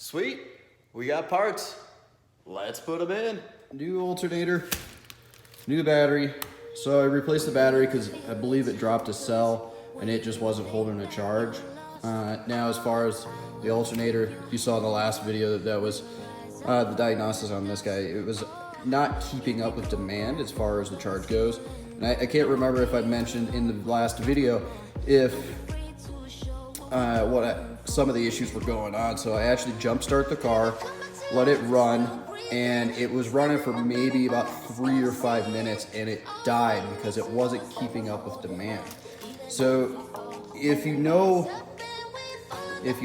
Sweet, we got parts. Let's put them in. New alternator, new battery. So I replaced the battery because I believe it dropped a cell and it just wasn't holding a charge. Now as far as the alternator, you saw in the last video that was the diagnosis on this guy. It was not keeping up with demand as far as the charge goes. And I can't remember if I mentioned in the last video if some of the issues were going on. So I actually jump start the car, let it run, and it was running for maybe about 3 or 5 minutes and it died because it wasn't keeping up with demand. So if you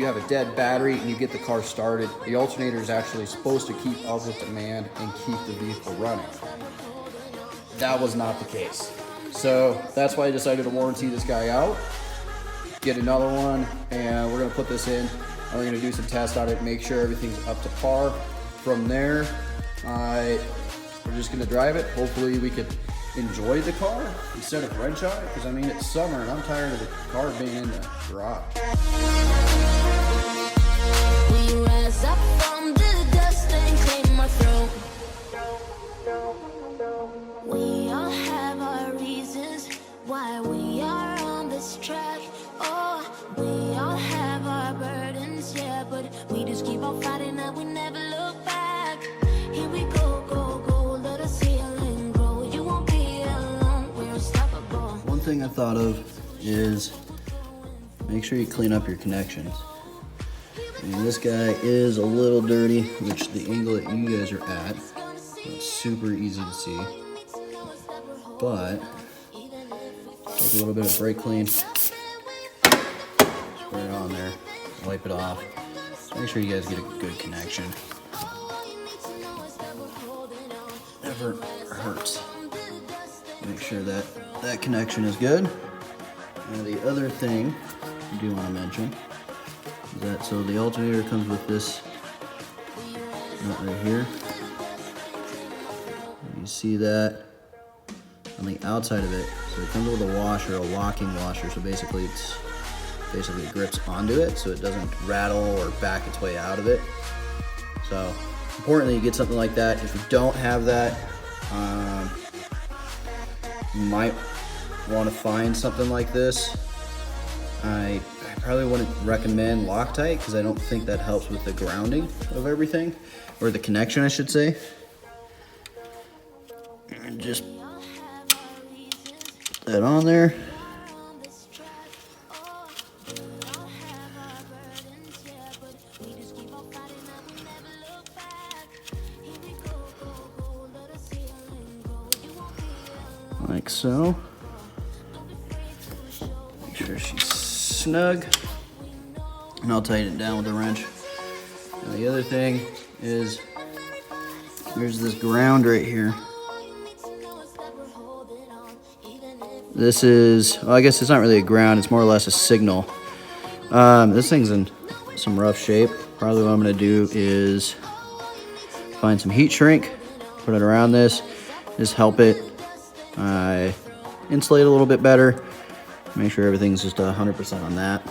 have a dead battery and you get the car started, the alternator is actually supposed to keep up with demand and keep the vehicle running. That was not the case. So that's why I decided to warranty this guy out, get another one, and we're gonna put this in. And we're gonna do some tests on it, make sure everything's up to par. From there, we're just gonna drive it. Hopefully we could enjoy the car instead of wrench on it, because I mean, it's summer and I'm tired of the car being in the garage. We rise up from the dust and clean my throat. We all have our reasons why we are on this track. Oh, we all have our burdens, yeah, but we just keep on fighting and we never look back. Here we go, go, go, let us heal and grow. You won't be alone, we're unstoppable. One thing I thought of is make sure you clean up your connections. And this guy is a little dirty, which the angle that you guys are at, it's super easy to see. But take a little bit of brake clean, spray it on there, wipe it off. Just make sure you guys get a good connection. Never hurts. Make sure that that connection is good. And the other thing I do want to mention is that, so the alternator comes with this nut right here. You see that on the outside of it. So it comes with a washer, a locking washer. So basically it grips onto it so it doesn't rattle or back its way out of it. So important that you get something like that. If you don't have that, you might want to find something like this. I probably wouldn't recommend Loctite because I don't think that helps with the grounding of everything, or the connection I should say. And just put that on there. Like so. Make sure she's snug. And I'll tighten it down with a wrench. And the other thing is, there's this ground right here. This is, well, I guess it's not really a ground, it's more or less a signal. This thing's in some rough shape. Probably what I'm gonna do is find some heat shrink, put it around this, just help it insulate a little bit better. Make sure everything's just 100% on that.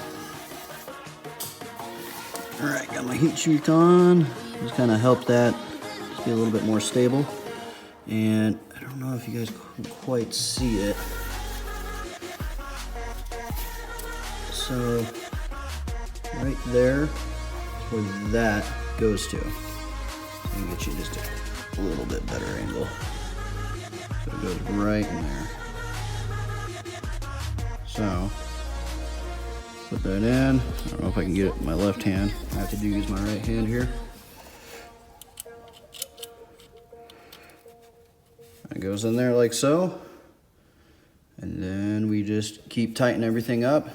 All right, got my heat shrink on. Just kind of help that just be a little bit more stable. And I don't know if you guys can quite see it. So right there is where that goes to. Let me get you just a little bit better angle. So it goes right in there. So put that in. I don't know if I can get it with my left hand. I have to use my right hand here. It goes in there like so. And then we just keep tightening everything up.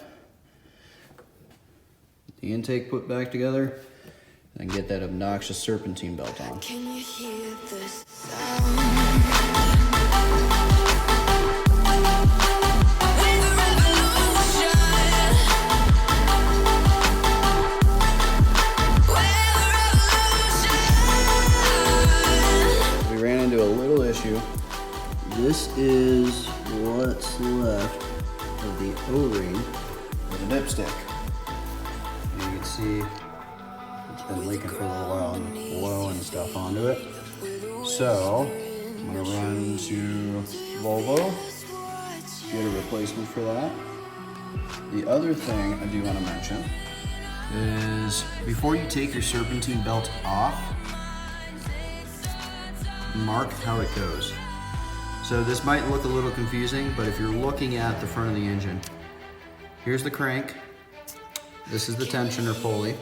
Get the intake put back together. And get that obnoxious serpentine belt on. Can you hear the sound? A little issue. This is what's left of the O-ring of the dipstick. And you can see it's been leaking for a little while and blowing stuff onto it. So I'm gonna run to Volvo, get a replacement for that. The other thing I do want to mention is before you take your serpentine belt off, mark how it goes. So this might look a little confusing, but if you're looking at the front of the engine, here's the crank, this is the tensioner pulley,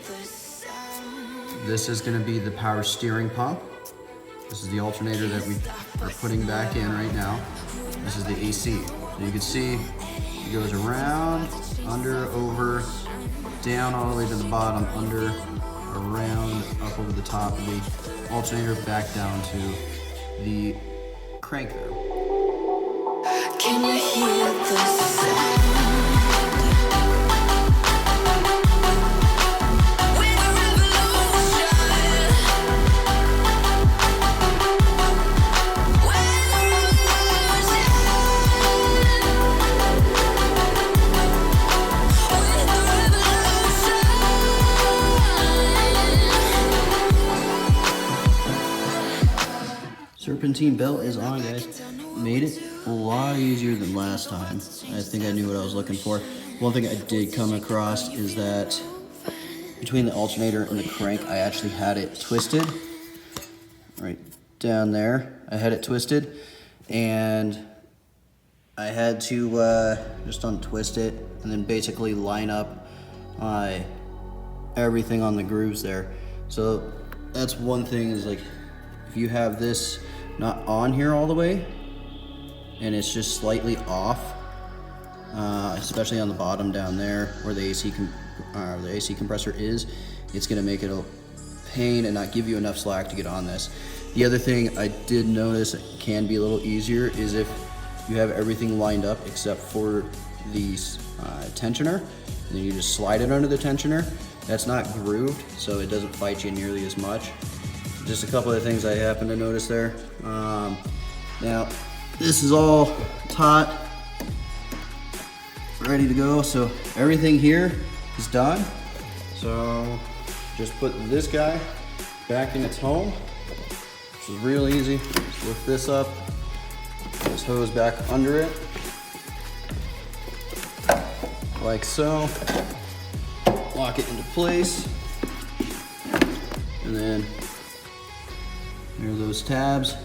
this is going to be the power steering pump, this is the alternator that we are putting back in right now, this is the AC. So you can see it goes around, under, over, down all the way to the bottom, under, around, up over the top of the alternator, back down to the crank there. Can you hear the sound? We're the revolution. We're the revolution. We're the revolution. Serpentine belt is on, guys. Made it a lot easier than last time. I think I knew what I was looking for. One thing I did come across is that between the alternator and the crank, I actually had it twisted. Right down there, I had it twisted, and I had to just untwist it and then basically line up everything on the grooves there. So that's one thing, is like if you have this not on here all the way and it's just slightly off, especially on the bottom down there where the AC compressor is, it's gonna make it a pain and not give you enough slack to get on this. The other thing I did notice can be a little easier is if you have everything lined up except for the tensioner, and then you just slide it under the tensioner. That's not grooved, so it doesn't fight you nearly as much. Just a couple of things I happened to notice there. Now, this is all taut, ready to go. So everything here is done. So just put this guy back in its home, which is real easy. Just lift this up, this hose back under it, like so. Lock it into place, and then here are those tabs.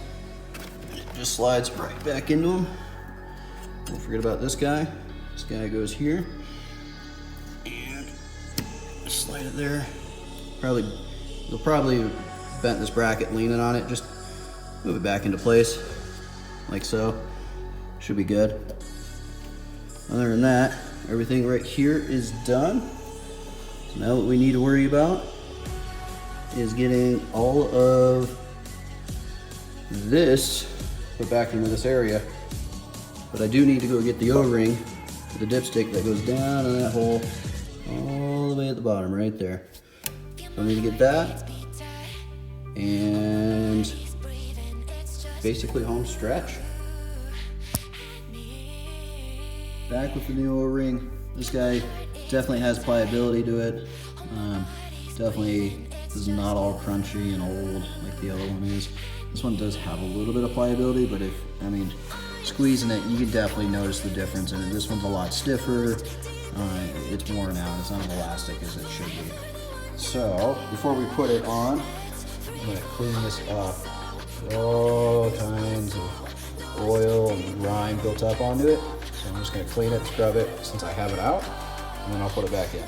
It just slides right back into them. Don't forget about this guy. This guy goes here, and slide it there. You'll probably bent this bracket leaning on it. Just move it back into place, like so. Should be good. Other than that, everything right here is done. So now what we need to worry about is getting all of this put back into this area. But I do need to go get the O-ring, the dipstick that goes down in that hole all the way at the bottom right there. So I need to get that, and basically home stretch. Back with the new O-ring. This guy definitely has pliability to it. Definitely is not all crunchy and old like the other one is. This one does have a little bit of pliability, but squeezing it, you can definitely notice the difference in it. This one's a lot stiffer. It's worn out. It's not as elastic as it should be. So before we put it on, I'm gonna clean this up. All kinds of oil and grime built up onto it. So I'm just gonna clean it, scrub it since I have it out, and then I'll put it back in.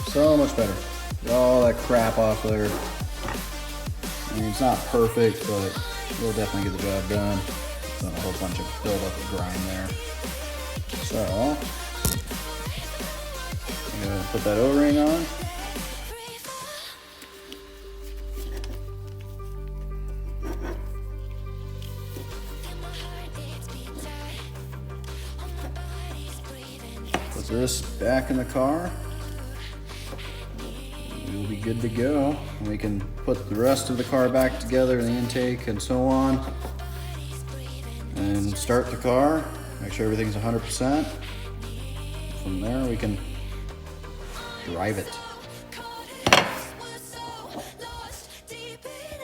So much better. Get all that crap off there. It's not perfect, but we'll definitely get the job done. There's a whole bunch of buildup of grime there. So, I'm gonna put that O-ring on. back in the car. We'll be good to go. We can put the rest of the car back together, the intake and so on, and start the car, make sure everything's 100%. From there we can drive it.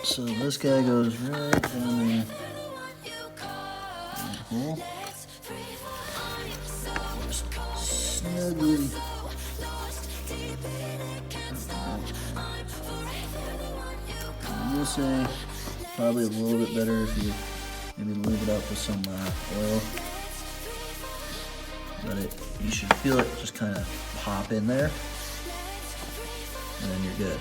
So this guy goes right down there. Snugly. I will say probably a little bit better if you maybe lube it up with some oil. But you should feel it just kind of pop in there, and then you're good.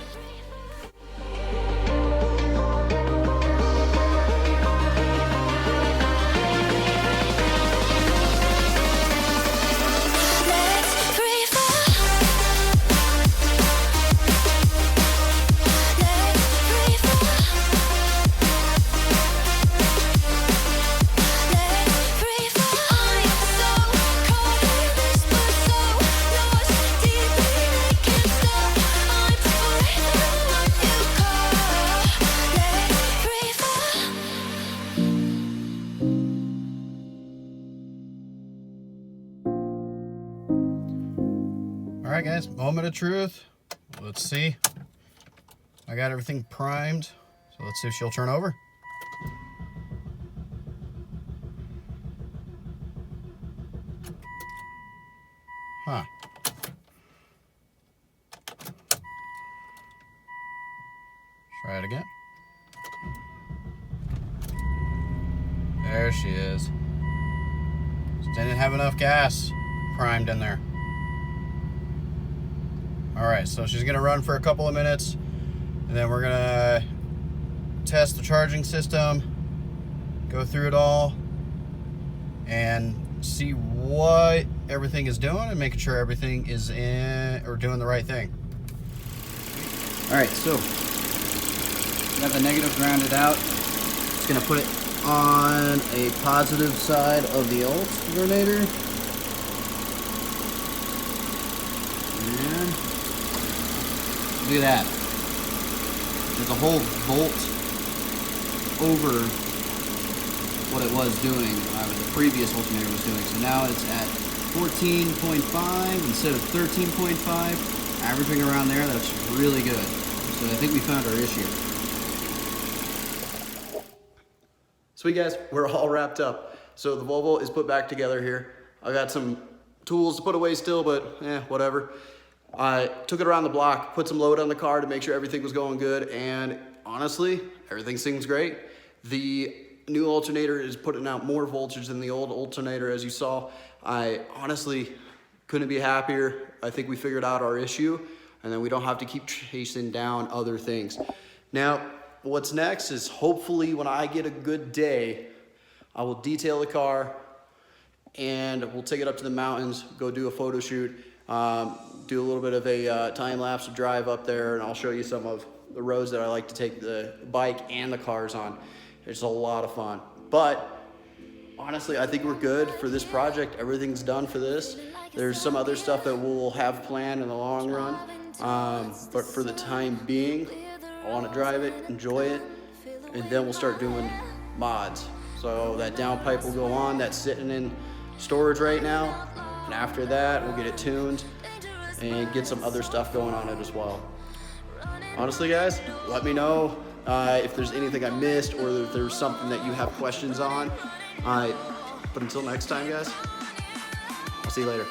All right, guys, moment of truth. Let's see. I got everything primed, so let's see if she'll turn over. Huh. Try it again. There she is. Just didn't have enough gas primed in there. All right, so she's gonna run for a couple of minutes, and then we're gonna test the charging system, go through it all, and see what everything is doing and making sure everything is in or doing the right thing. All right, so got the negative grounded out. Just gonna put it on a positive side of the alternator. And look at that. There's a whole volt over what it was doing, what the previous alternator was doing. So now it's at 14.5 instead of 13.5, averaging around there. That's really good. So I think we found our issue. Sweet guys, we're all wrapped up. So the Volvo is put back together here. I got some tools to put away still, but whatever. I took it around the block, put some load on the car to make sure everything was going good, and honestly, everything seems great. The new alternator is putting out more voltage than the old alternator, as you saw. I honestly couldn't be happier. I think we figured out our issue, and then we don't have to keep chasing down other things. Now, what's next is hopefully when I get a good day, I will detail the car, and we'll take it up to the mountains, go do a photo shoot, do a little bit of a time-lapse drive up there, and I'll show you some of the roads that I like to take the bike and the cars on. It's a lot of fun. But honestly, I think we're good for this project. Everything's done for this. There's some other stuff that we'll have planned in the long run. But for the time being, I want to drive it, enjoy it, and then we'll start doing mods. So that downpipe will go on. That's sitting in storage right now. And after that, we'll get it tuned and get some other stuff going on it as well. Honestly, guys, let me know if there's anything I missed or if there's something that you have questions on. But until next time, guys, I'll see you later.